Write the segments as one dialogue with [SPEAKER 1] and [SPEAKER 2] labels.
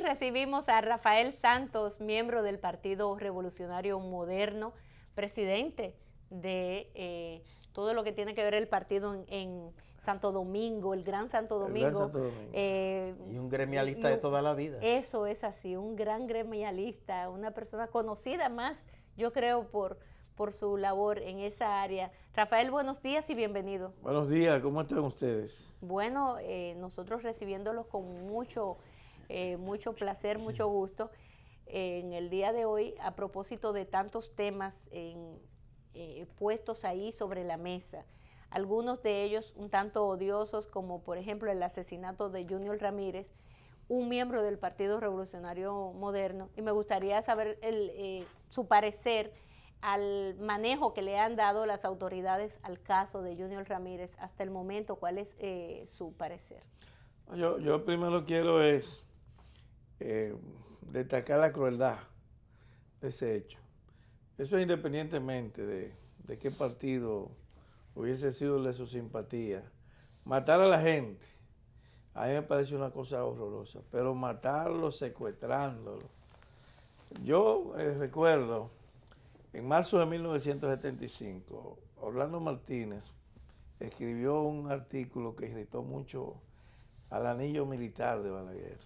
[SPEAKER 1] recibimos a Rafael Santos, miembro del Partido Revolucionario Moderno, presidente de todo lo que tiene que ver el partido en Santo Domingo, el Gran Santo
[SPEAKER 2] El Gran
[SPEAKER 1] Domingo.
[SPEAKER 2] Santo Domingo.
[SPEAKER 3] Y un gremialista de toda la vida.
[SPEAKER 1] Eso es así, un gran gremialista, una persona conocida más, yo creo, por su labor en esa área. Rafael, buenos días y bienvenido.
[SPEAKER 2] Buenos días, ¿cómo están ustedes?
[SPEAKER 1] Bueno, nosotros recibiéndolos con mucho placer, mucho gusto en el día de hoy, a propósito de tantos temas puestos ahí sobre la mesa. Algunos de ellos un tanto odiosos, como por ejemplo el asesinato de Junior Ramírez, un miembro del Partido Revolucionario Moderno, y me gustaría saber su parecer al manejo que le han dado las autoridades al caso de Junior Ramírez hasta el momento. ¿Cuál es su parecer?
[SPEAKER 2] Yo primero quiero destacar la crueldad de ese hecho. Eso es independientemente de qué partido hubiese sido de su simpatía. Matar a la gente, a mí me parece una cosa horrorosa, pero matarlo secuestrándolo. Yo recuerdo, en marzo de 1975, Orlando Martínez escribió un artículo que irritó mucho al anillo militar de Balaguer.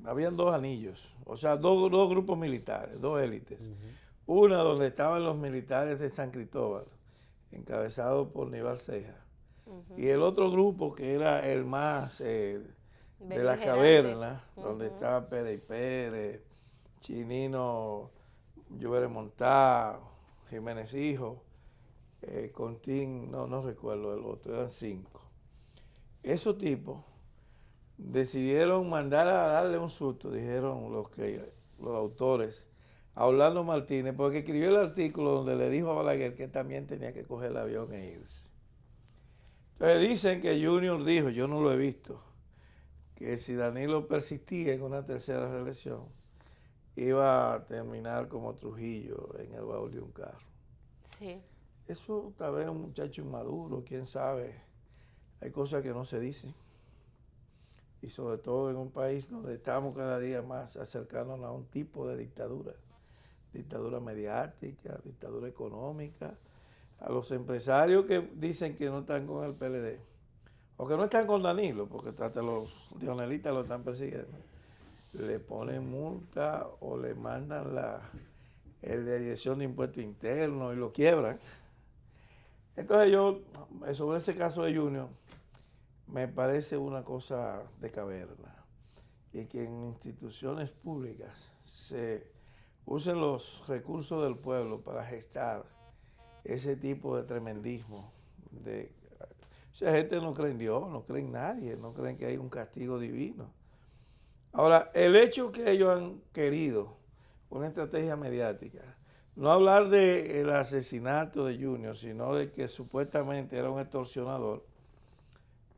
[SPEAKER 2] Habían dos anillos, o sea, dos grupos militares, dos élites. Una donde estaban los militares de San Cristóbal, encabezado por Nival Ceja. Y el otro grupo, que era el más de la caverna, donde estaba Pérez y Pérez, Chinino, Llobera Montá, Jiménez Hijo, Contín, no recuerdo el otro, eran 5. Esos tipos decidieron mandar a darle un susto, dijeron los autores, a Orlando Martínez, porque escribió el artículo donde le dijo a Balaguer que también tenía que coger el avión e irse. Entonces dicen que Junior dijo, yo no lo he visto, que si Danilo persistía en una tercera reelección, iba a terminar como Trujillo en el baúl de un carro.
[SPEAKER 1] Sí.
[SPEAKER 2] Eso tal vez un muchacho inmaduro, quién sabe. Hay cosas que no se dicen. Y sobre todo en un país donde estamos cada día más acercándonos a un tipo de dictadura. Dictadura mediática, dictadura económica. A los empresarios que dicen que no están con el PLD, o que no están con Danilo, porque hasta los dionelistas lo están persiguiendo, le ponen multa o le mandan el de Dirección de Impuestos Internos y lo quiebran. Entonces yo, sobre ese caso de Junior, me parece una cosa de caverna. Y que en instituciones públicas se usen los recursos del pueblo para gestar ese tipo de tremendismo. O sea, gente no cree en Dios, no cree en nadie, no creen que hay un castigo divino. Ahora, el hecho que ellos han querido, una estrategia mediática, no hablar del asesinato de Junior, sino de que supuestamente era un extorsionador,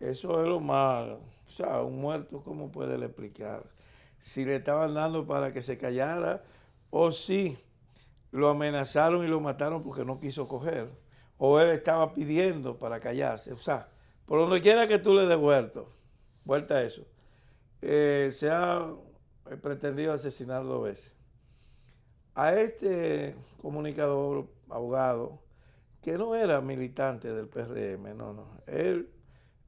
[SPEAKER 2] eso es lo más, o sea, un muerto, ¿cómo puede le explicar? Si le estaban dando para que se callara, o si lo amenazaron y lo mataron porque no quiso coger, o él estaba pidiendo para callarse. O sea, por donde quiera que tú le des vuelta a eso, se ha pretendido asesinar 2 veces. A este comunicador, abogado, que no era militante del PRM, no. Él,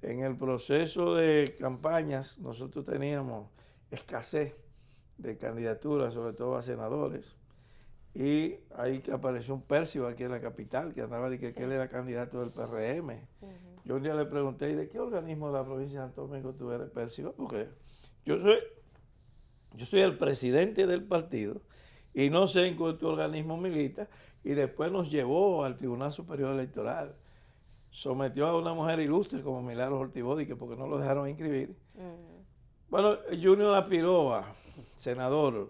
[SPEAKER 2] en el proceso de campañas, nosotros teníamos escasez de candidaturas, sobre todo a senadores, y ahí que apareció un Percio aquí en la capital, que andaba de que él era candidato del PRM. Yo un día le pregunté, ¿y de qué organismo de la provincia de Santo Domingo tú eres, Percio? Porque yo soy el presidente del partido y no sé en qué organismo milita, y después nos llevó al Tribunal Superior Electoral. Sometió a una mujer ilustre como Milagros Ortiz que porque no lo dejaron inscribir. Bueno, Junior aspiró a senador,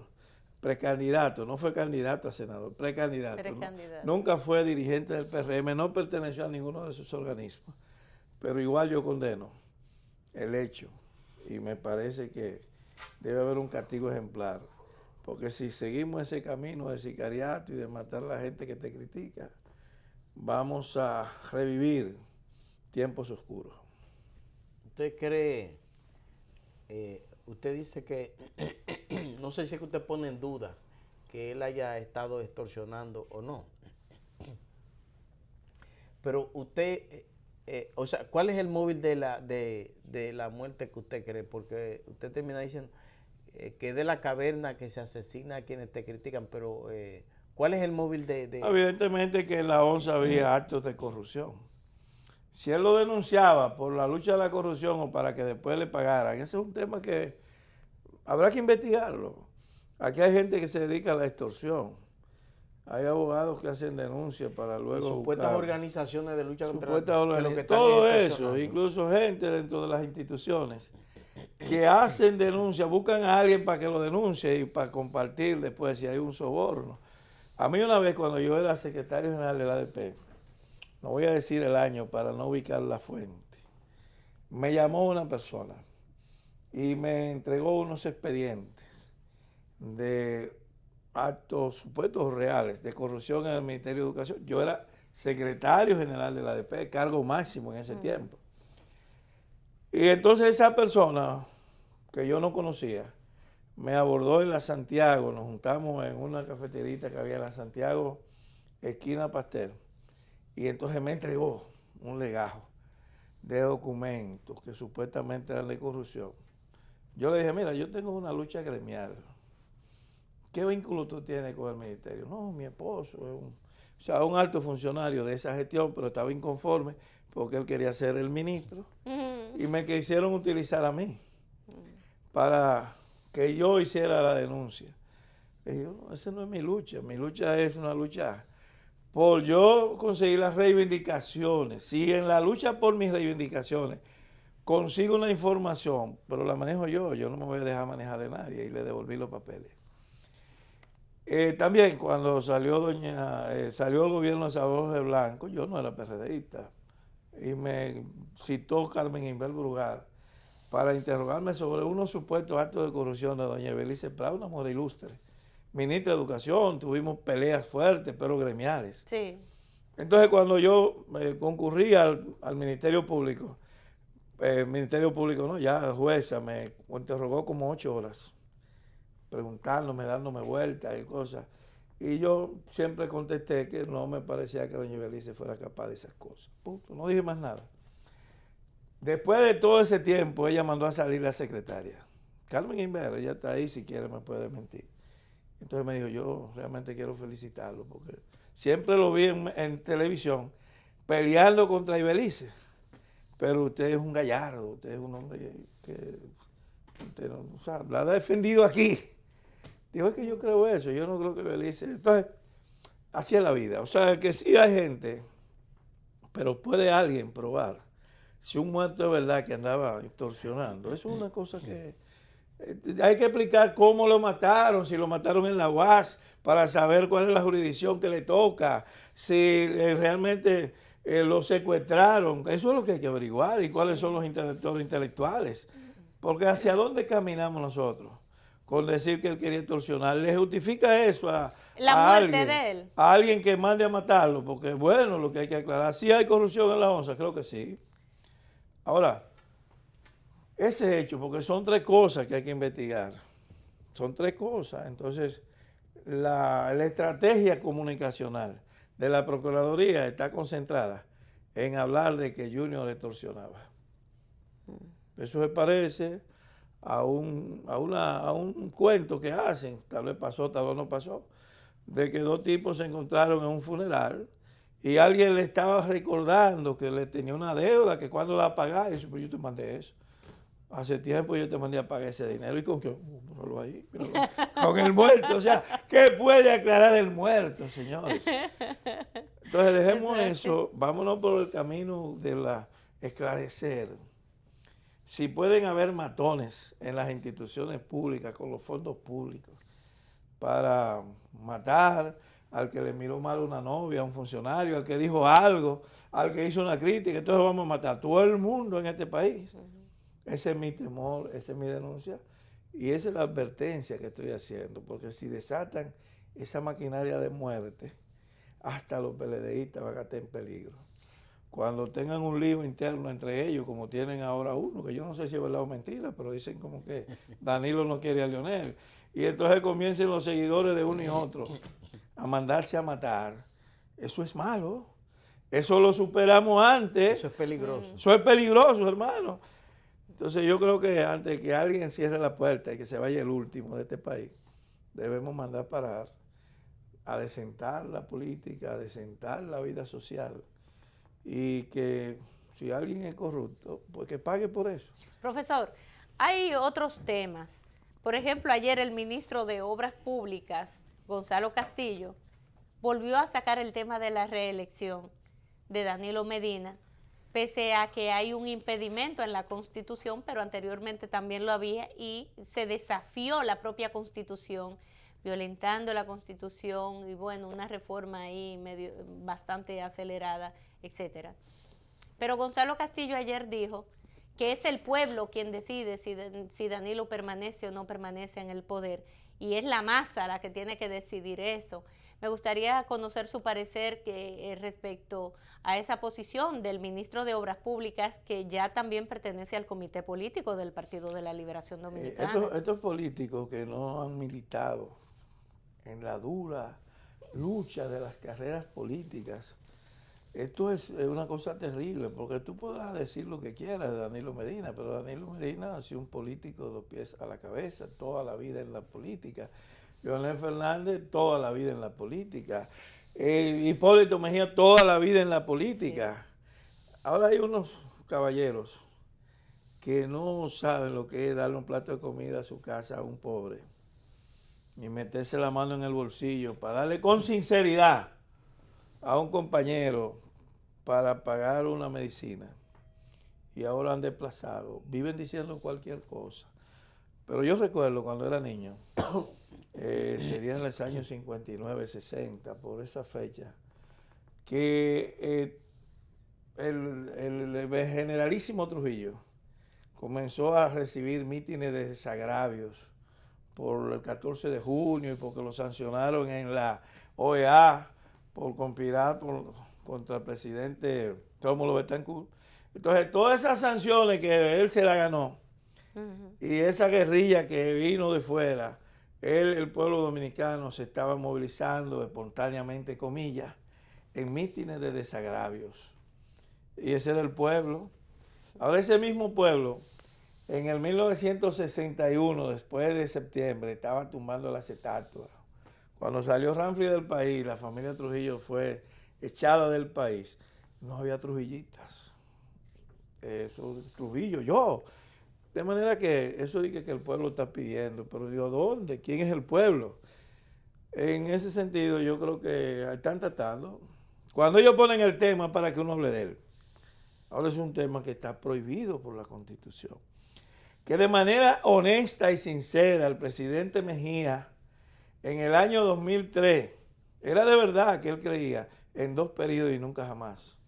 [SPEAKER 2] precandidato, no fue candidato a senador, precandidato. ¿No? Nunca fue dirigente del PRM, no perteneció a ninguno de sus organismos. Pero igual yo condeno el hecho y me parece que debe haber un castigo ejemplar. Porque si seguimos ese camino de sicariato y de matar a la gente que te critica, vamos a revivir tiempos oscuros.
[SPEAKER 3] ¿Usted cree, usted dice que, no sé si es que usted pone en dudas que él haya estado extorsionando o no. Pero usted, o sea, ¿cuál es el móvil de la muerte que usted cree? Porque usted termina diciendo que es de la caverna que se asesina a quienes te critican, pero ¿cuál es el móvil de...?
[SPEAKER 2] Evidentemente que en la ONSA había actos de corrupción. Si él lo denunciaba por la lucha de la corrupción o para que después le pagaran, ese es un tema que habrá que investigarlo. Aquí hay gente que se dedica a la extorsión. Hay abogados que hacen denuncias para luego
[SPEAKER 3] supuestas
[SPEAKER 2] buscar,
[SPEAKER 3] organizaciones de lucha contra
[SPEAKER 2] todo eso, incluso gente dentro de las instituciones que hacen denuncias, buscan a alguien para que lo denuncie y para compartir después si hay un soborno. A mí una vez cuando yo era secretario general de la ADP, no voy a decir el año para no ubicar la fuente, me llamó una persona y me entregó unos expedientes de actos supuestos reales de corrupción en el Ministerio de Educación. Yo era secretario general de la ADP, cargo máximo en ese tiempo. Y entonces esa persona, que yo no conocía, me abordó en la Santiago, nos juntamos en una cafeterita que había en la Santiago, esquina Pastel, y entonces me entregó un legajo de documentos que supuestamente eran de corrupción. Yo le dije, mira, yo tengo una lucha gremial. ¿Qué vínculo tú tienes con el ministerio? No, mi esposo es un alto funcionario de esa gestión, pero estaba inconforme porque él quería ser el ministro y me quisieron utilizar a mí para que yo hiciera la denuncia. Le dije, no, esa no es mi lucha es una lucha por yo conseguir las reivindicaciones. Si en la lucha por mis reivindicaciones consigo una información, pero la manejo yo no me voy a dejar manejar de nadie, y le devolví los papeles. También cuando salió salió el gobierno de Salvador Blanco, yo no era PRDista, y me citó Carmen Inver Brugal para interrogarme sobre unos supuestos actos de corrupción de doña Belice Prado, una mujer ilustre, ministra de Educación. Tuvimos peleas fuertes, pero gremiales.
[SPEAKER 1] Sí.
[SPEAKER 2] Entonces cuando yo concurrí al Ministerio Público, no, ya la jueza me interrogó como 8 horas, preguntándome, dándome vueltas y cosas. Y yo siempre contesté que no me parecía que doña Belice fuera capaz de esas cosas. Punto. No dije más nada. Después de todo ese tiempo, ella mandó a salir la secretaria. Carmen Inver, ella está ahí, si quiere me puede mentir. Entonces me dijo, yo realmente quiero felicitarlo, porque siempre lo vi en televisión peleando contra Ibelice. Pero usted es un gallardo, usted es un hombre que usted no, o sea, la ha defendido aquí. Digo, es que yo creo eso, yo no creo que Belice. Entonces, así es la vida. O sea, que sí hay gente, pero puede alguien probar si un muerto es verdad que andaba extorsionando. Eso es una cosa que hay que explicar cómo lo mataron, si lo mataron en la UAS, para saber cuál es la jurisdicción que le toca, si realmente lo secuestraron. Eso es lo que hay que averiguar, y cuáles son los intelectuales. Porque hacia dónde caminamos nosotros con decir que él quería extorsionar. ¿Le justifica eso a
[SPEAKER 1] muerte de él?
[SPEAKER 2] A alguien que mande a matarlo? Porque bueno, lo que hay que aclarar, ¿sí hay corrupción en la ONSA? Creo que sí. Ahora, ese hecho, porque son 3 cosas que hay que investigar. Son 3 cosas. Entonces, la estrategia comunicacional de la Procuraduría está concentrada en hablar de que Junior extorsionaba. Eso se parece a un cuento que hacen, tal vez pasó, tal vez no pasó, de que 2 tipos se encontraron en un funeral y alguien le estaba recordando que le tenía una deuda, que cuando la pagaba, y dice, pues yo te mandé eso. Hace tiempo yo te mandé a pagar ese dinero. ¿Y con qué? Míralo ahí, con el muerto. O sea, ¿qué puede aclarar el muerto, señores? Entonces dejemos eso, vámonos por el camino de esclarecer. Si pueden haber matones en las instituciones públicas, con los fondos públicos, para matar al que le miró mal a una novia, a un funcionario, al que dijo algo, al que hizo una crítica, entonces vamos a matar a todo el mundo en este país. Ese es mi temor, esa es mi denuncia, y esa es la advertencia que estoy haciendo, porque si desatan esa maquinaria de muerte, hasta los PLDistas van a estar en peligro. cuando tengan un lío interno entre ellos, como tienen ahora uno, que yo no sé si es verdad o mentira, pero dicen como que Danilo no quiere a Leonel. Y entonces comiencen los seguidores de uno y otro a mandarse a matar. Eso es malo. Eso lo superamos antes.
[SPEAKER 3] Eso es peligroso.
[SPEAKER 2] Eso es peligroso, hermano. Entonces yo creo que antes que alguien cierre la puerta y que se vaya el último de este país, debemos mandar parar, a desentar la política, a desentar la vida social. Y que si alguien es corrupto, pues que pague por eso.
[SPEAKER 1] Profesor, hay otros temas. Por ejemplo, ayer el ministro de Obras Públicas, Gonzalo Castillo, volvió a sacar el tema de la reelección de Danilo Medina, pese a que hay un impedimento en la Constitución, pero anteriormente también lo había, y se desafió la propia Constitución, violentando la Constitución, y bueno, una reforma ahí medio, bastante acelerada, etcétera. Pero Gonzalo Castillo ayer dijo que es el pueblo quien decide si Danilo permanece o no permanece en el poder, y es la masa la que tiene que decidir eso. Me gustaría conocer su parecer respecto a esa posición del ministro de Obras Públicas, que ya también pertenece al comité político del Partido de la Liberación Dominicana.
[SPEAKER 2] Estos políticos que no han militado en la dura lucha de las carreras políticas, esto es una cosa terrible, porque tú podrás decir lo que quieras de Danilo Medina, pero Danilo Medina ha sido un político de los pies a la cabeza, toda la vida en la política. Leonel Fernández, toda la vida en la política. Hipólito Mejía, toda la vida en la política. Sí. Ahora hay unos caballeros que no saben lo que es darle un plato de comida a su casa a un pobre y meterse la mano en el bolsillo para darle con sinceridad a un compañero para pagar una medicina. Y ahora han desplazado, viven diciendo cualquier cosa. Pero yo recuerdo cuando era niño, sería en los años 59, 60, por esa fecha, que el generalísimo Trujillo comenzó a recibir mítines de desagravios por el 14 de junio y porque lo sancionaron en la OEA por conspirar contra el presidente Rómulo Betancourt. Entonces, todas esas sanciones que él se la ganó, y esa guerrilla que vino de fuera, el pueblo dominicano se estaba movilizando espontáneamente, comillas, en mítines de desagravios. Y ese era el pueblo. Ahora ese mismo pueblo, en el 1961, después de septiembre, estaba tumbando las estatuas. Cuando salió Ramfri del país, la familia Trujillo fue echada del país. No había trujillitas. Eso, Trujillo, yo. De manera que eso dice que el pueblo está pidiendo, pero digo, ¿dónde? ¿Quién es el pueblo? En ese sentido, yo creo que están tratando. Cuando ellos ponen el tema para que uno hable de él, ahora es un tema que está prohibido por la Constitución. Que de manera honesta y sincera, el presidente Mejía, en el año 2003, era de verdad que él creía en 2 periodos y nunca jamás.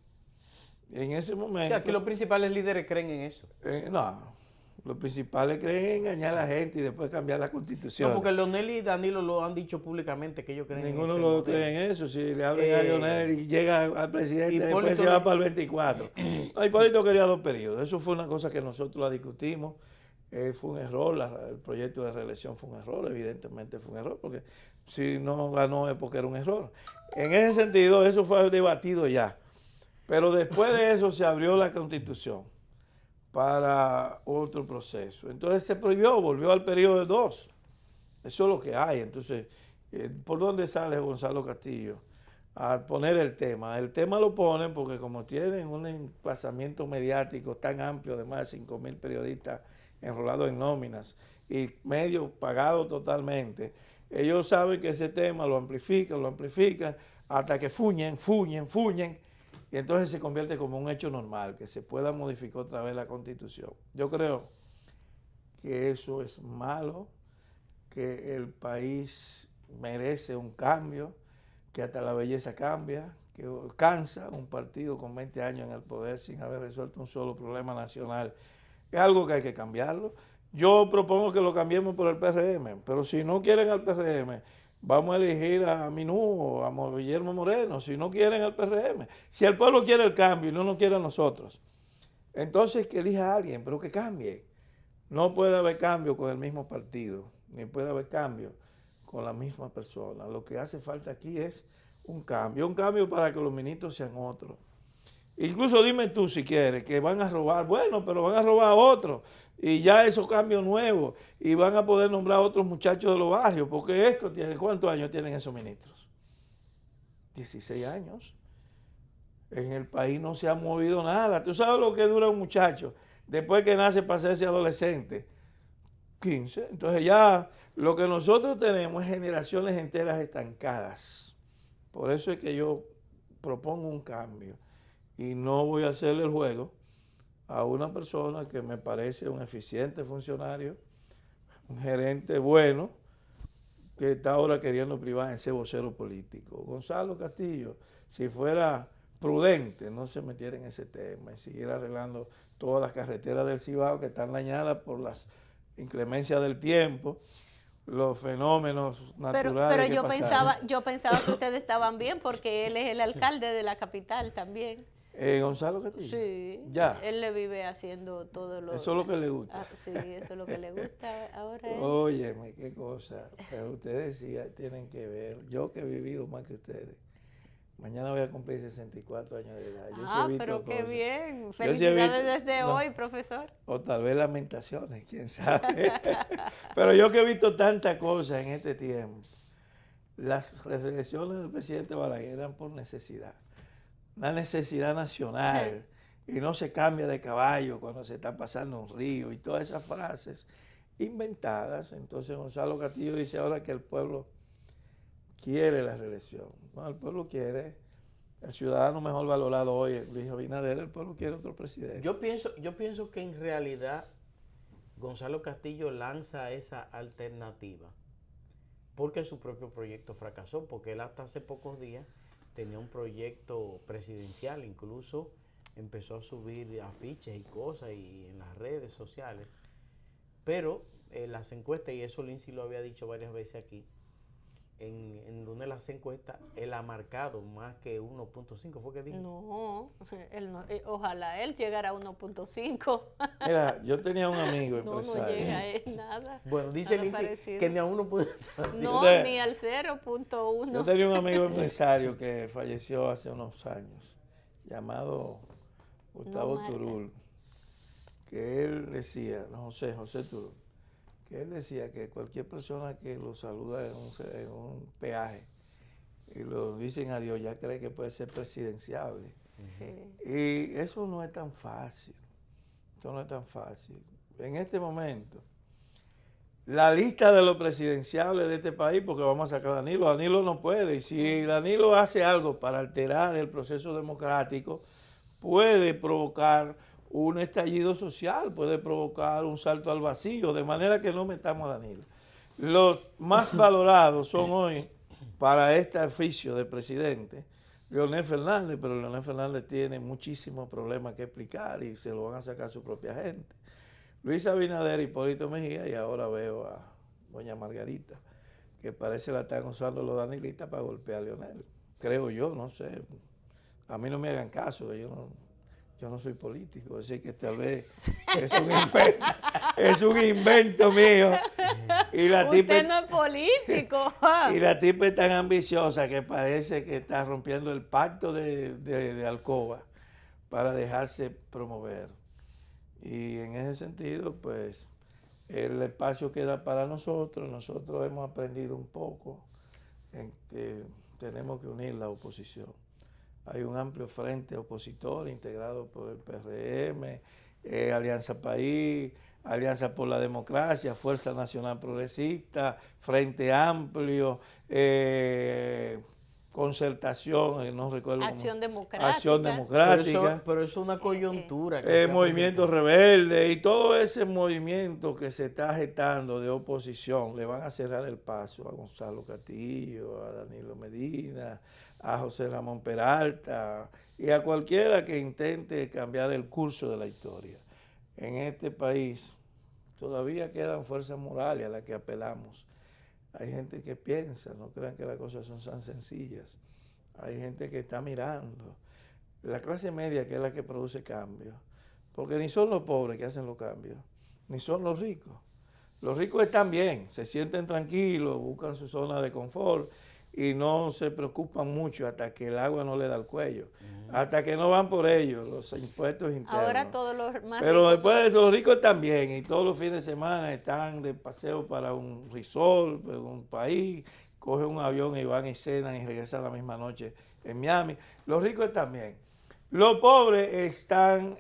[SPEAKER 2] En ese momento...
[SPEAKER 3] O sea, aquí los principales líderes creen en eso.
[SPEAKER 2] No. Los principales creen engañar a la gente y después cambiar la Constitución.
[SPEAKER 3] No, porque Leonel y Danilo lo han dicho públicamente que ellos creen
[SPEAKER 2] Ninguno
[SPEAKER 3] en eso.
[SPEAKER 2] Ninguno lo cree en eso. Si le hablan a Leonel y llega al presidente, Hipólito después se va para el 24. No, Hipólito quería 2 periodos. Eso fue una cosa que nosotros la discutimos. Fue un error. El proyecto de reelección fue un error. Evidentemente fue un error, porque si no ganó es porque era un error. En ese sentido, eso fue debatido ya. Pero después de eso se abrió la Constitución para otro proceso. Entonces se prohibió, volvió al periodo de 2. Eso es lo que hay. Entonces, ¿por dónde sale Gonzalo Castillo a poner el tema? El tema lo ponen porque como tienen un emplazamiento mediático tan amplio de más de 5,000 periodistas enrolados en nóminas y medios pagados totalmente, ellos saben que ese tema lo amplifican hasta que fuñen, y entonces se convierte como un hecho normal, que se pueda modificar otra vez la Constitución. Yo creo que eso es malo, que el país merece un cambio, que hasta la belleza cambia, que cansa un partido con 20 años en el poder sin haber resuelto un solo problema nacional. Es algo que hay que cambiarlo. Yo propongo que lo cambiemos por el PRM, pero si no quieren al PRM, vamos a elegir a Minú o a Guillermo Moreno, si no quieren el PRM. Si el pueblo quiere el cambio y no nos quiere a nosotros, entonces que elija a alguien, pero que cambie. No puede haber cambio con el mismo partido, ni puede haber cambio con la misma persona. Lo que hace falta aquí es un cambio para que los ministros sean otros. Incluso dime tú si quieres que van a robar, bueno, pero van a robar a otros y ya esos cambios nuevos y van a poder nombrar a otros muchachos de los barrios, porque esto tiene, ¿cuántos años tienen esos ministros? 16 años. En el país no se ha movido nada. ¿Tú sabes lo que dura un muchacho después que nace para hacerse adolescente? 15. Entonces ya lo que nosotros tenemos es generaciones enteras estancadas. Por eso es que yo propongo un cambio. Y no voy a hacerle el juego a una persona que me parece un eficiente funcionario, un gerente bueno, que está ahora queriendo privar en ser vocero político. Gonzalo Castillo, si fuera prudente, no se metiera en ese tema y siguiera arreglando todas las carreteras del Cibao que están dañadas por las inclemencias del tiempo, los fenómenos naturales.
[SPEAKER 1] Pero yo pensaba que ustedes estaban bien porque él es el alcalde de la capital también.
[SPEAKER 2] Gonzalo Castillo.
[SPEAKER 1] Sí,
[SPEAKER 2] ya.
[SPEAKER 1] Él le vive haciendo todo lo...
[SPEAKER 2] Eso es lo que le gusta.
[SPEAKER 1] Sí, eso es lo que le gusta ahora.
[SPEAKER 2] Óyeme, qué cosa. Pero ustedes sí tienen que ver. Yo que he vivido más que ustedes. Mañana voy a cumplir 64 años de edad. Yo sí he visto
[SPEAKER 1] pero qué
[SPEAKER 2] cosas.
[SPEAKER 1] bien.
[SPEAKER 2] Yo sí he
[SPEAKER 1] Felicidades
[SPEAKER 2] visto,
[SPEAKER 1] desde hoy, profesor.
[SPEAKER 2] O tal vez lamentaciones, quién sabe. Pero yo que he visto tantas cosas en este tiempo. Las reelecciones del presidente Balaguer eran por necesidad. Una necesidad nacional. Y no se cambia de caballo cuando se está pasando un río. Y todas esas frases inventadas. Entonces Gonzalo Castillo dice ahora que el pueblo quiere la reelección. No, el pueblo quiere, el ciudadano mejor valorado hoy es Luis Abinader, el pueblo quiere otro presidente.
[SPEAKER 3] Yo pienso que en realidad Gonzalo Castillo lanza esa alternativa porque su propio proyecto fracasó, porque él hasta hace pocos días tenía un proyecto presidencial, incluso empezó a subir afiches y cosas y en las redes sociales, pero las encuestas, y eso Lindsay lo había dicho varias veces aquí, en una de las encuestas, él ha marcado más que 1.5, ¿fue que dijo?
[SPEAKER 1] No, ojalá él llegara a 1.5.
[SPEAKER 2] Mira, yo tenía un amigo empresario.
[SPEAKER 1] No llega a él nada.
[SPEAKER 3] Bueno, dice Lindsay que ni a 1.5.
[SPEAKER 1] No, ni al 0.1.
[SPEAKER 2] Yo tenía un amigo empresario que falleció hace unos años, llamado Gustavo Turul, que él decía, José Turul, que él decía que cualquier persona que lo saluda en un peaje y lo dicen adiós ya cree que puede ser presidenciable. Sí. Y eso no es tan fácil. Eso no es tan fácil. En este momento, la lista de los presidenciables de este país, porque vamos a sacar a Danilo, Danilo no puede. Y si Danilo hace algo para alterar el proceso democrático, puede provocar un estallido social, puede provocar un salto al vacío, de manera que no metamos a Danilo. Los más valorados son hoy, para este oficio de presidente, Leonel Fernández, pero Leonel Fernández tiene muchísimos problemas que explicar y se lo van a sacar su propia gente. Luis Abinader, Hipólito Mejía, y ahora veo a doña Margarita, que parece la están usando los danilistas para golpear a Leonel. Creo yo, no sé. A mí no me hagan caso, yo no soy político, así que tal vez es un invento mío. Y la
[SPEAKER 1] Usted no es político.
[SPEAKER 2] Y la tipa es tan ambiciosa que parece que está rompiendo el pacto de Alcoba para dejarse promover. Y en ese sentido, pues, el espacio queda para nosotros. Nosotros hemos aprendido un poco en que tenemos que unir la oposición. Hay un amplio frente opositor integrado por el PRM, Alianza País, Alianza por la Democracia, Fuerza Nacional Progresista, Frente Amplio, Concertación, no recuerdo.
[SPEAKER 1] Acción Democrática.
[SPEAKER 2] Acción Democrática.
[SPEAKER 3] Pero eso es una coyuntura.
[SPEAKER 2] Movimiento Rebelde y todo ese movimiento que se está gestando de oposición, le van a cerrar el paso a Gonzalo Castillo, a Danilo Medina, a José Ramón Peralta y a cualquiera que intente cambiar el curso de la historia. En este país todavía quedan fuerzas morales a las que apelamos. hay gente que piensa, no crean que las cosas son tan sencillas. Hay gente que está mirando. La clase media, que es la que produce cambios, porque ni son los pobres que hacen los cambios, ni son los ricos. Los ricos están bien, se sienten tranquilos, buscan su zona de confort y no se preocupan mucho hasta que el agua no le da el cuello, hasta que no van por ellos los impuestos internos.
[SPEAKER 1] Ahora todos los más
[SPEAKER 2] Pero
[SPEAKER 1] ricos
[SPEAKER 2] después
[SPEAKER 1] son...
[SPEAKER 2] de eso, los ricos también, y todos los fines de semana están de paseo para un resort, un país, cogen un avión y van y cenan y regresan la misma noche en Miami. Los ricos también. Los pobres están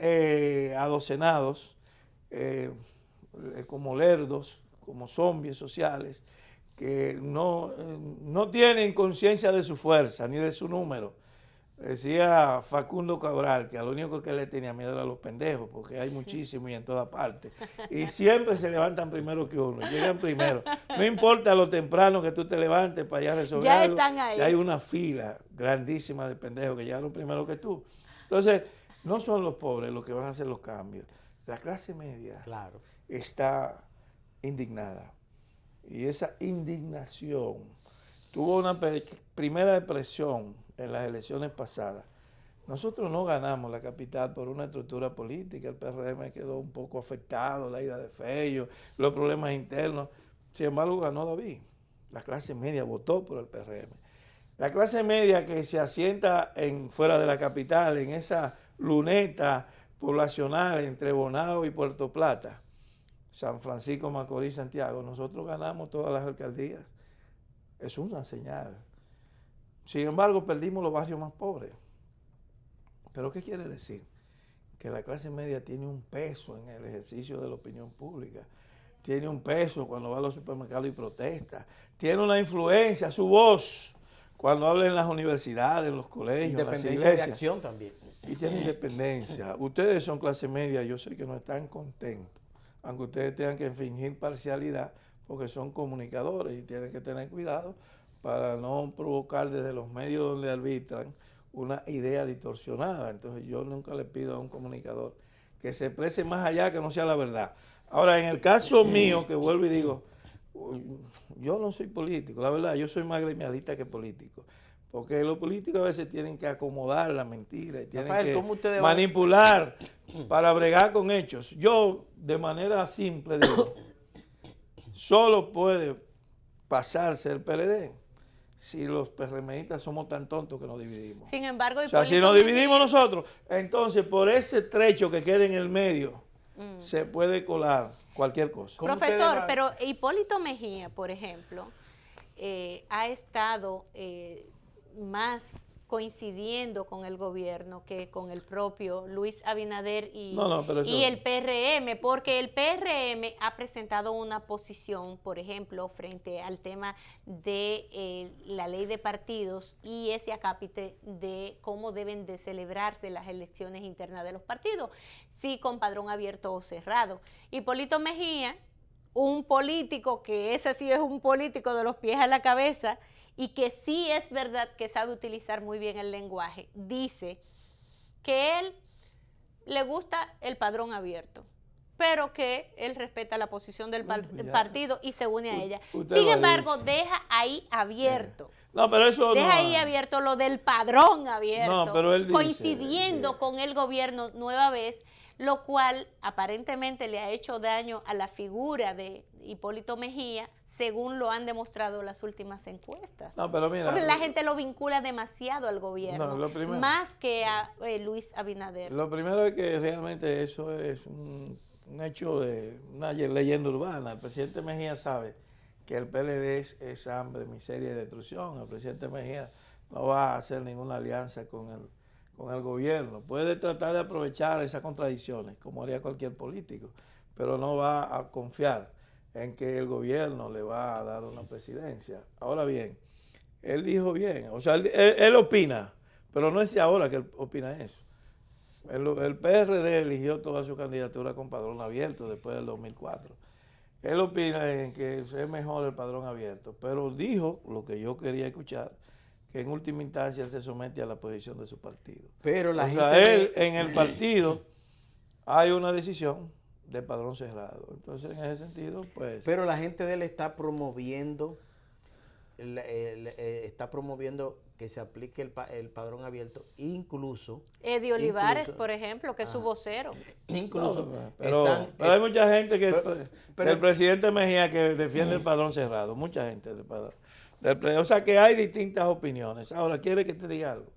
[SPEAKER 2] adocenados, como lerdos, como zombies sociales, que no tienen conciencia de su fuerza ni de su número. Decía Facundo Cabral que a lo único que le tenía miedo era a los pendejos, porque hay muchísimos y en todas partes. Y siempre se levantan primero que uno, llegan primero. No importa lo temprano que tú te levantes para allá resolver
[SPEAKER 1] Ya
[SPEAKER 2] algo,
[SPEAKER 1] están ahí.
[SPEAKER 2] ya hay una fila grandísima de pendejos que llegaron primero que tú. Entonces, no son los pobres los que van a hacer los cambios. La clase media
[SPEAKER 3] Claro.
[SPEAKER 2] está indignada. Y esa indignación tuvo una primera depresión en las elecciones pasadas. Nosotros no ganamos la capital por una estructura política, el PRM quedó un poco afectado, la ida de Fello, los problemas internos. Sin embargo, ganó David. La clase media votó por el PRM. La clase media que se asienta fuera de la capital, en esa luneta poblacional entre Bonao y Puerto Plata, San Francisco, Macorís, Santiago, nosotros ganamos todas las alcaldías. Es una señal. Sin embargo, perdimos los barrios más pobres. ¿Pero qué quiere decir? Que la clase media tiene un peso en el ejercicio de la opinión pública. Tiene un peso cuando va a los supermercados y protesta. Tiene una influencia, su voz, cuando habla en las universidades, en los colegios, en las
[SPEAKER 3] Independencia de
[SPEAKER 2] iglesias.
[SPEAKER 3] acción también.
[SPEAKER 2] Y tiene independencia. Ustedes son clase media, yo sé que no están contentos, aunque ustedes tengan que fingir parcialidad, porque son comunicadores y tienen que tener cuidado para no provocar desde los medios donde arbitran una idea distorsionada. Entonces yo nunca le pido a un comunicador que se exprese más allá que no sea la verdad. Ahora, en el caso mío, que vuelvo y digo, yo no soy político, la verdad, yo soy más gremialista que político. Porque los políticos a veces tienen que acomodar la mentira y tienen
[SPEAKER 3] Rafael,
[SPEAKER 2] que manipular para bregar con hechos. Yo, de manera simple, digo, solo puede pasarse el PLD si los PRMistas somos tan tontos que nos dividimos.
[SPEAKER 1] Sin embargo,
[SPEAKER 2] o sea, si nos dividimos nosotros, entonces por ese trecho que queda en el medio, se puede colar cualquier cosa.
[SPEAKER 1] Profesor, pero Hipólito Mejía, por ejemplo, ha estado más coincidiendo con el gobierno que con el propio Luis Abinader y el PRM, porque el PRM ha presentado una posición, por ejemplo, frente al tema de la ley de partidos y ese acápite de cómo deben de celebrarse las elecciones internas de los partidos, si con padrón abierto o cerrado. Hipólito Mejía, un político que ese sí es un político de los pies a la cabeza, y que sí es verdad que sabe utilizar muy bien el lenguaje, dice que él le gusta el padrón abierto, pero que él respeta la posición del partido y se une a ella. Sin embargo, deja ahí abierto.
[SPEAKER 2] No, pero eso
[SPEAKER 1] deja ahí abierto lo del padrón abierto,
[SPEAKER 2] no, pero él dice,
[SPEAKER 1] coincidiendo con el gobierno nueva vez, lo cual aparentemente le ha hecho daño a la figura de Hipólito Mejía, según lo han demostrado las últimas encuestas.
[SPEAKER 2] No, pero mira,
[SPEAKER 1] porque la gente lo vincula demasiado al gobierno, más que a Luis Abinader.
[SPEAKER 2] Lo primero es que realmente eso es un hecho de una leyenda urbana. El presidente Mejía sabe que el PLD es hambre, miseria y destrucción. El presidente Mejía no va a hacer ninguna alianza con el gobierno. Puede tratar de aprovechar esas contradicciones, como haría cualquier político, pero no va a confiar en que el gobierno le va a dar una presidencia. Ahora bien, él dijo bien, o sea, él opina, pero no es de ahora que él opina eso. El PRD eligió toda su candidatura con padrón abierto después del 2004. Él opina en que es mejor el padrón abierto, pero dijo lo que yo quería escuchar, que en última instancia él se somete a la posición de su partido.
[SPEAKER 3] Pero
[SPEAKER 2] él en el partido hay una decisión de padrón cerrado. Entonces, en ese sentido, pues...
[SPEAKER 3] Pero la gente de él está promoviendo está promoviendo que se aplique el padrón abierto, incluso...
[SPEAKER 1] Eddie Olivares, por ejemplo, que es su vocero.
[SPEAKER 3] Incluso...
[SPEAKER 2] Pero hay mucha gente que... el presidente Mejía que defiende el padrón cerrado, mucha gente del padrón. O sea que hay distintas opiniones. Ahora, ¿quiere que te diga algo?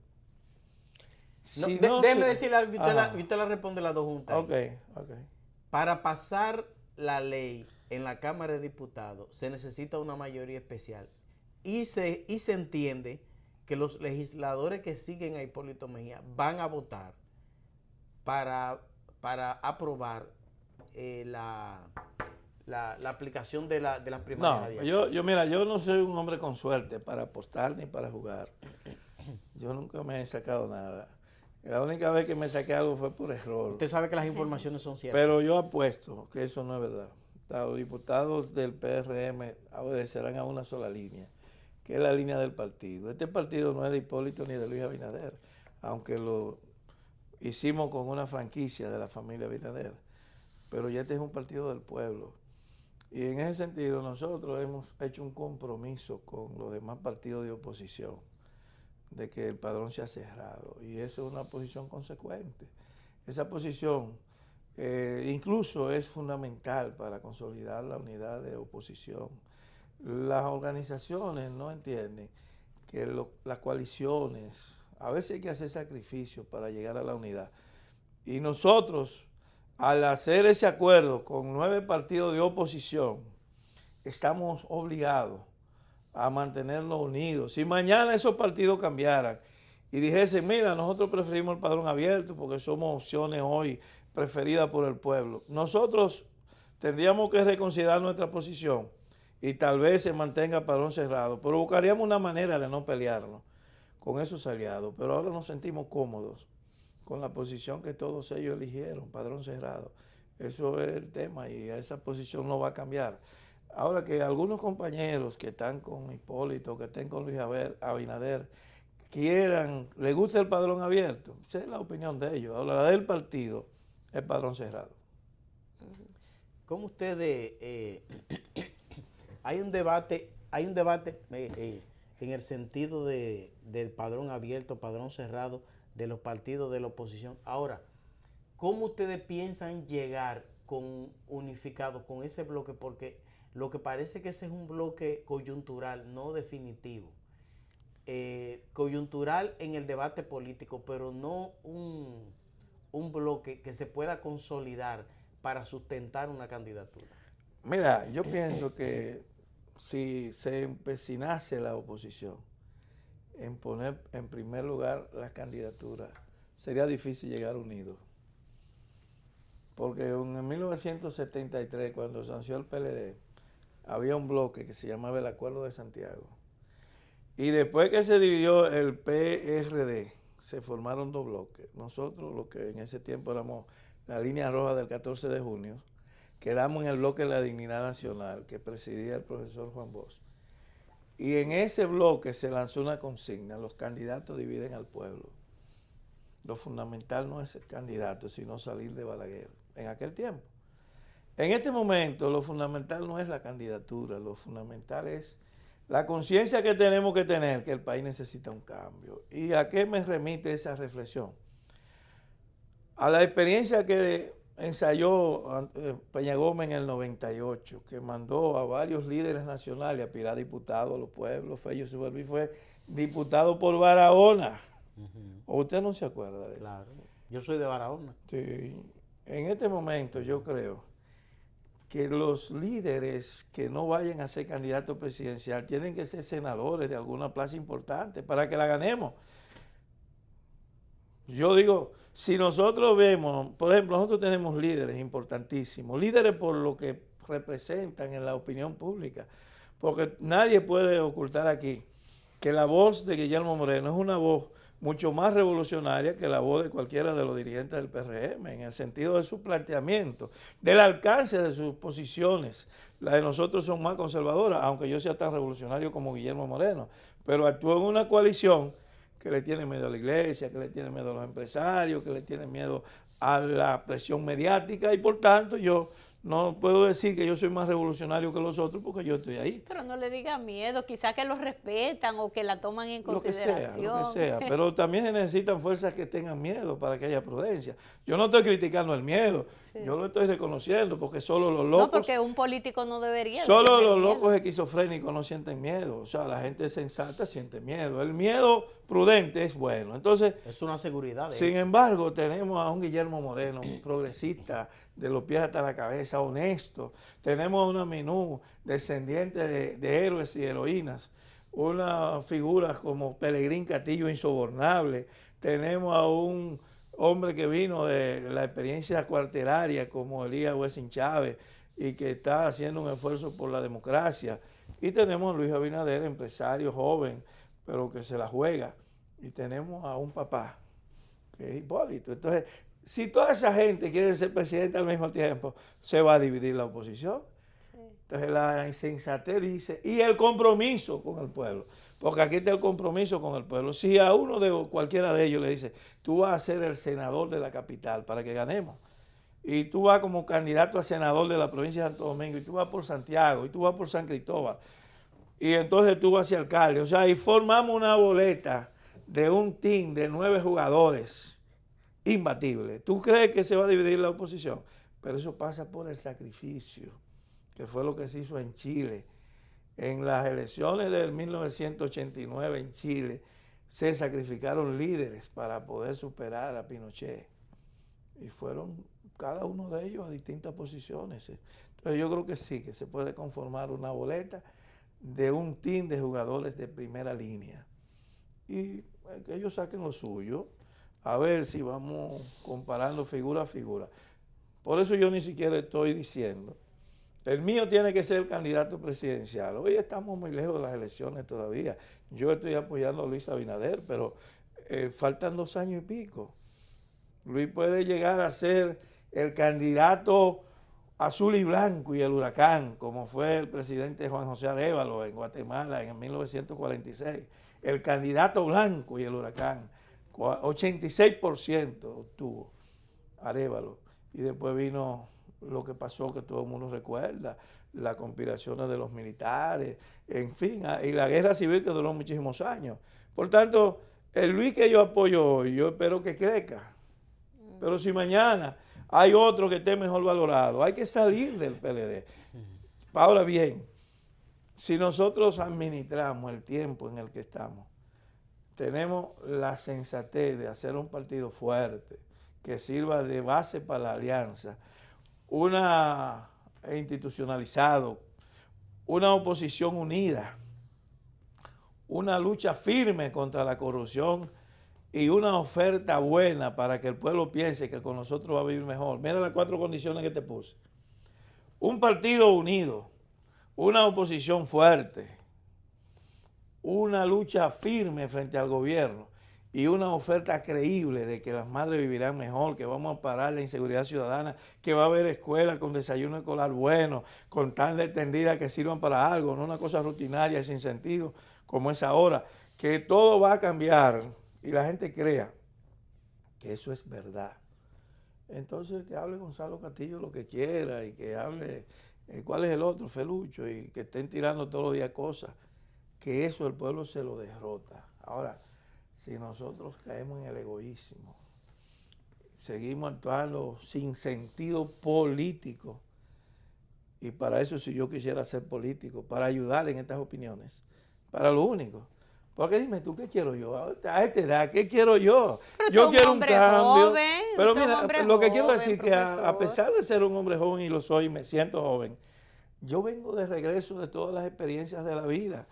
[SPEAKER 3] Déjeme decirle algo y usted la responde las dos juntas.
[SPEAKER 2] Ok.
[SPEAKER 3] Para pasar la ley en la Cámara de Diputados se necesita una mayoría especial y se entiende que los legisladores que siguen a Hipólito Mejía van a votar para aprobar la aplicación de las primarias.
[SPEAKER 2] No, mira, yo no soy un hombre con suerte para apostar ni para jugar. Yo nunca me he sacado nada. La única vez que me saqué algo fue por error.
[SPEAKER 3] Usted sabe que las informaciones son ciertas.
[SPEAKER 2] Pero yo apuesto que eso no es verdad. Los diputados del PRM obedecerán a una sola línea, que es la línea del partido. Este partido no es de Hipólito ni de Luis Abinader, aunque lo hicimos con una franquicia de la familia Abinader. Pero ya este es un partido del pueblo. Y en ese sentido nosotros hemos hecho un compromiso con los demás partidos de oposición de que el padrón sea cerrado. Y eso es una posición consecuente. Esa posición incluso es fundamental para consolidar la unidad de oposición. Las organizaciones no entienden que las coaliciones, a veces hay que hacer sacrificios para llegar a la unidad. Y nosotros, al hacer ese acuerdo con 9 partidos de oposición, estamos obligados a mantenernos unidos. Si mañana esos partidos cambiaran y dijesen, mira, nosotros preferimos el padrón abierto porque somos opciones hoy preferidas por el pueblo, nosotros tendríamos que reconsiderar nuestra posición y tal vez se mantenga el padrón cerrado, pero buscaríamos una manera de no pelearnos con esos aliados, pero ahora nos sentimos cómodos con la posición que todos ellos eligieron, padrón cerrado. Eso es el tema y esa posición no va a cambiar. Ahora que algunos compañeros que están con Hipólito, que estén con Luis Abinader, les gusta el padrón abierto, esa es la opinión de ellos. Ahora la del partido, el padrón cerrado.
[SPEAKER 3] ¿Cómo ustedes, hay un debate en el sentido del padrón abierto, padrón cerrado, de los partidos de la oposición? Ahora, ¿cómo ustedes piensan llegar unificados con ese bloque? Porque lo que parece que ese es un bloque coyuntural, no definitivo. Coyuntural en el debate político, pero no un bloque que se pueda consolidar para sustentar una candidatura.
[SPEAKER 2] Mira, yo pienso que si se empecinase la oposición en poner en primer lugar las candidaturas, sería difícil llegar unidos. Porque en 1973, cuando sancionó el PLD, había un bloque que se llamaba el Acuerdo de Santiago. Y después que se dividió el PRD, se formaron 2 bloques. Nosotros, los que en ese tiempo éramos la línea roja del 14 de junio, quedamos en el bloque de la Dignidad Nacional, que presidía el profesor Juan Bosch. Y en ese bloque se lanzó una consigna: los candidatos dividen al pueblo. Lo fundamental no es el candidato, sino salir de Balaguer, en aquel tiempo. En este momento, lo fundamental no es la candidatura, lo fundamental es la conciencia que tenemos que tener, que el país necesita un cambio. ¿Y a qué me remite esa reflexión? A la experiencia que ensayó Peña Gómez en el 98, que mandó a varios líderes nacionales a aspirar a diputado a los pueblos. Fello Suberví fue diputado por Barahona. ¿O usted no se acuerda de eso?
[SPEAKER 3] Claro, yo soy de Barahona.
[SPEAKER 2] Sí. En este momento yo creo que los líderes que no vayan a ser candidatos presidencial tienen que ser senadores de alguna plaza importante para que la ganemos. Yo digo, si nosotros vemos, por ejemplo, nosotros tenemos líderes importantísimos, líderes por lo que representan en la opinión pública, porque nadie puede ocultar aquí que la voz de Guillermo Moreno es una voz mucho más revolucionaria que la voz de cualquiera de los dirigentes del PRM, en el sentido de su planteamiento, del alcance de sus posiciones. Las de nosotros son más conservadoras, aunque yo sea tan revolucionario como Guillermo Moreno, pero actúa en una coalición que le tiene miedo a la iglesia, que le tiene miedo a los empresarios, que le tiene miedo a la presión mediática, y por tanto yo no puedo decir que yo soy más revolucionario que los otros porque yo estoy ahí.
[SPEAKER 1] Pero no le diga miedo, quizás que los respetan o que la toman en
[SPEAKER 2] Lo que
[SPEAKER 1] consideración.
[SPEAKER 2] sea. Pero también se necesitan fuerzas que tengan miedo para que haya prudencia. Yo no estoy criticando el miedo, sí. Yo lo estoy reconociendo porque solo los locos...
[SPEAKER 1] No, porque un político no debería.
[SPEAKER 2] Solo los locos esquizofrénicos no sienten miedo. O sea, la gente sensata siente miedo. El miedo prudente es bueno. Entonces...
[SPEAKER 3] Es una seguridad.
[SPEAKER 2] Sin embargo, tenemos a un Guillermo Moreno, un progresista de los pies hasta la cabeza, honesto. Tenemos a una Minú, descendiente de héroes y heroínas. Una figura como Pelegrín Castillo, insobornable. Tenemos a un hombre que vino de la experiencia cuarteraria como Elías Huesín Chávez y que está haciendo un esfuerzo por la democracia. Y tenemos a Luis Abinader, empresario joven, pero que se la juega. Y tenemos a un papá, que es Hipólito. Entonces, si toda esa gente quiere ser presidente al mismo tiempo, se va a dividir la oposición. Sí. Entonces, la insensatez dice, y el compromiso con el pueblo, porque aquí está el compromiso con el pueblo. Si a uno de cualquiera de ellos le dice, tú vas a ser el senador de la capital para que ganemos, y tú vas como candidato a senador de la provincia de Santo Domingo, y tú vas por Santiago, y tú vas por San Cristóbal, y entonces tú vas hacia alcalde, o sea, y formamos una boleta de un team de 9 jugadores imbatibles. ¿Tú crees que se va a dividir la oposición? Pero eso pasa por el sacrificio, que fue lo que se hizo en Chile. En las elecciones del 1989 en Chile se sacrificaron líderes para poder superar a Pinochet. Y fueron cada uno de ellos a distintas posiciones. Entonces yo creo que sí, que se puede conformar una boleta de un team de jugadores de primera línea. Y que ellos saquen lo suyo, a ver si vamos comparando figura a figura. Por eso yo ni siquiera estoy diciendo, el mío tiene que ser el candidato presidencial. Hoy estamos muy lejos de las elecciones todavía. Yo estoy apoyando a Luis Abinader, pero faltan 2 años y pico. Luis puede llegar a ser el candidato azul y blanco y el huracán, como fue el presidente Juan José Arévalo en Guatemala en 1946. El candidato blanco y el huracán, 86% obtuvo Arévalo. Y después vino lo que pasó, que todo el mundo recuerda, las conspiraciones de los militares, en fin, y la guerra civil que duró muchísimos años. Por tanto, el Luis que yo apoyo hoy, yo espero que crezca. Pero si mañana hay otro que esté mejor valorado, hay que salir del PLD. Ahora bien, si nosotros administramos el tiempo en el que estamos, tenemos la sensatez de hacer un partido fuerte, que sirva de base para la alianza, una institucionalizado, una oposición unida, una lucha firme contra la corrupción y una oferta buena para que el pueblo piense que con nosotros va a vivir mejor. Mira las 4 condiciones que te puse. Un partido unido, una oposición fuerte, una lucha firme frente al gobierno y una oferta creíble de que las madres vivirán mejor, que vamos a parar la inseguridad ciudadana, que va a haber escuelas con desayuno escolar bueno, con tarde tendida que sirvan para algo, no una cosa rutinaria sin sentido como es ahora, que todo va a cambiar y la gente crea que eso es verdad. Entonces que hable Gonzalo Castillo lo que quiera y que hable, ¿cuál es el otro? Felucho, y que estén tirando todos los días cosas, que eso el pueblo se lo derrota. Ahora, si nosotros caemos en el egoísmo, seguimos actuando sin sentido político, y para eso si yo quisiera ser político, para ayudar en estas opiniones, para lo único. Porque dime tú, ¿qué quiero yo? A esta edad, ¿qué quiero yo?
[SPEAKER 1] Pero
[SPEAKER 2] yo quiero un cambio.
[SPEAKER 1] Joven,
[SPEAKER 2] pero mira, lo que quiero decir es que
[SPEAKER 1] a
[SPEAKER 2] pesar de ser un hombre joven, y lo soy, y me siento joven, yo vengo de regreso de todas las experiencias de la vida.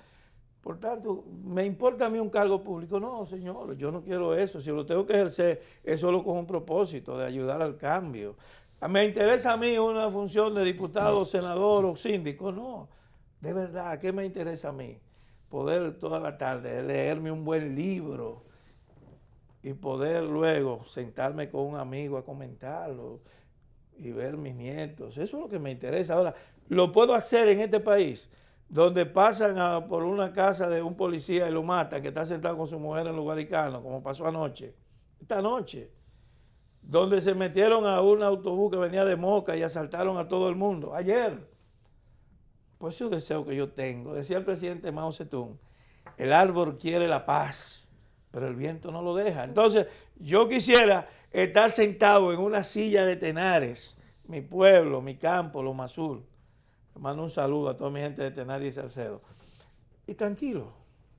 [SPEAKER 2] Por tanto, ¿me importa a mí un cargo público? No, señor, yo no quiero eso. Si lo tengo que ejercer, es solo con un propósito de ayudar al cambio. ¿Me interesa a mí una función de diputado, senador o síndico? No, de verdad, ¿qué me interesa a mí? Poder toda la tarde leerme un buen libro y poder luego sentarme con un amigo a comentarlo y ver mis nietos. Eso es lo que me interesa. Ahora, ¿lo puedo hacer en este país? Donde pasan por una casa de un policía y lo matan, que está sentado con su mujer en los Guaricanos, como pasó anoche. Esta noche. donde se metieron a un autobús que venía de Moca y asaltaron a todo el mundo. Ayer. Pues es un deseo que yo tengo. Decía el presidente Mao Zedong, el árbol quiere la paz, pero el viento no lo deja. Entonces, yo quisiera estar sentado en una silla de Tenares, mi pueblo, mi campo, Loma Azul. Le mando un saludo a toda mi gente de Tenares y Salcedo. Y tranquilo,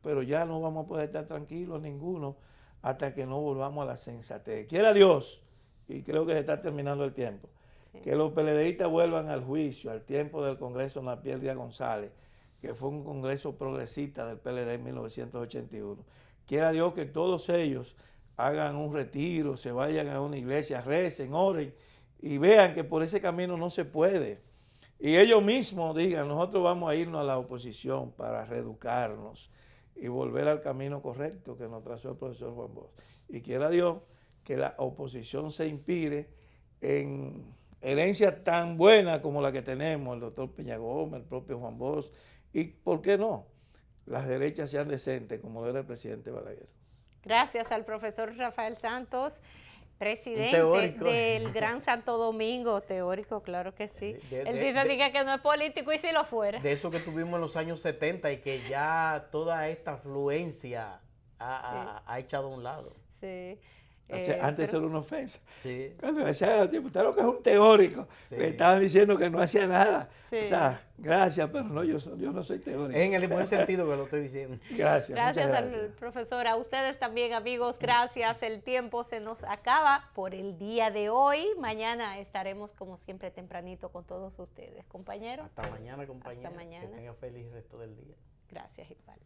[SPEAKER 2] pero ya no vamos a poder estar tranquilos ninguno hasta que no volvamos a la sensatez. Quiera Dios, y creo que se está terminando el tiempo, sí, que los PLDistas vuelvan al juicio, al tiempo del Congreso Napier Díaz González, que fue un congreso progresista del PLD en 1981. Quiera Dios que todos ellos hagan un retiro, se vayan a una iglesia, recen, oren y vean que por ese camino no se puede. Y ellos mismos digan, nosotros vamos a irnos a la oposición para reeducarnos y volver al camino correcto que nos trazó el profesor Juan Bosch. Y quiera Dios que la oposición se inspire en herencias tan buenas como la que tenemos, el doctor Peña Gómez, el propio Juan Bosch, y ¿por qué no? Las derechas sean decentes como era el presidente Balaguer.
[SPEAKER 1] Gracias al profesor Rafael Santos, presidente del Gran Santo Domingo, teórico, claro que sí. Él dice que no es político y si lo fuera.
[SPEAKER 3] De eso que tuvimos en los años 70 y que ya toda esta afluencia ha echado a un lado.
[SPEAKER 1] Sí.
[SPEAKER 2] Antes era una ofensa.
[SPEAKER 3] Sí.
[SPEAKER 2] Cuando le decían al tipo, usted lo que es un teórico, sí, le estaban diciendo que no hacía nada. Sí. O sea, gracias, pero no, yo no soy teórico.
[SPEAKER 3] En el buen sentido que lo estoy diciendo.
[SPEAKER 2] Gracias.
[SPEAKER 1] Gracias al profesor, a ustedes también, amigos, gracias. El tiempo se nos acaba por el día de hoy. Mañana estaremos, como siempre, tempranito con todos ustedes. Compañeros.
[SPEAKER 3] Hasta mañana, compañeros.
[SPEAKER 1] Hasta mañana.
[SPEAKER 3] Que tengan feliz resto del día.
[SPEAKER 1] Gracias, igual.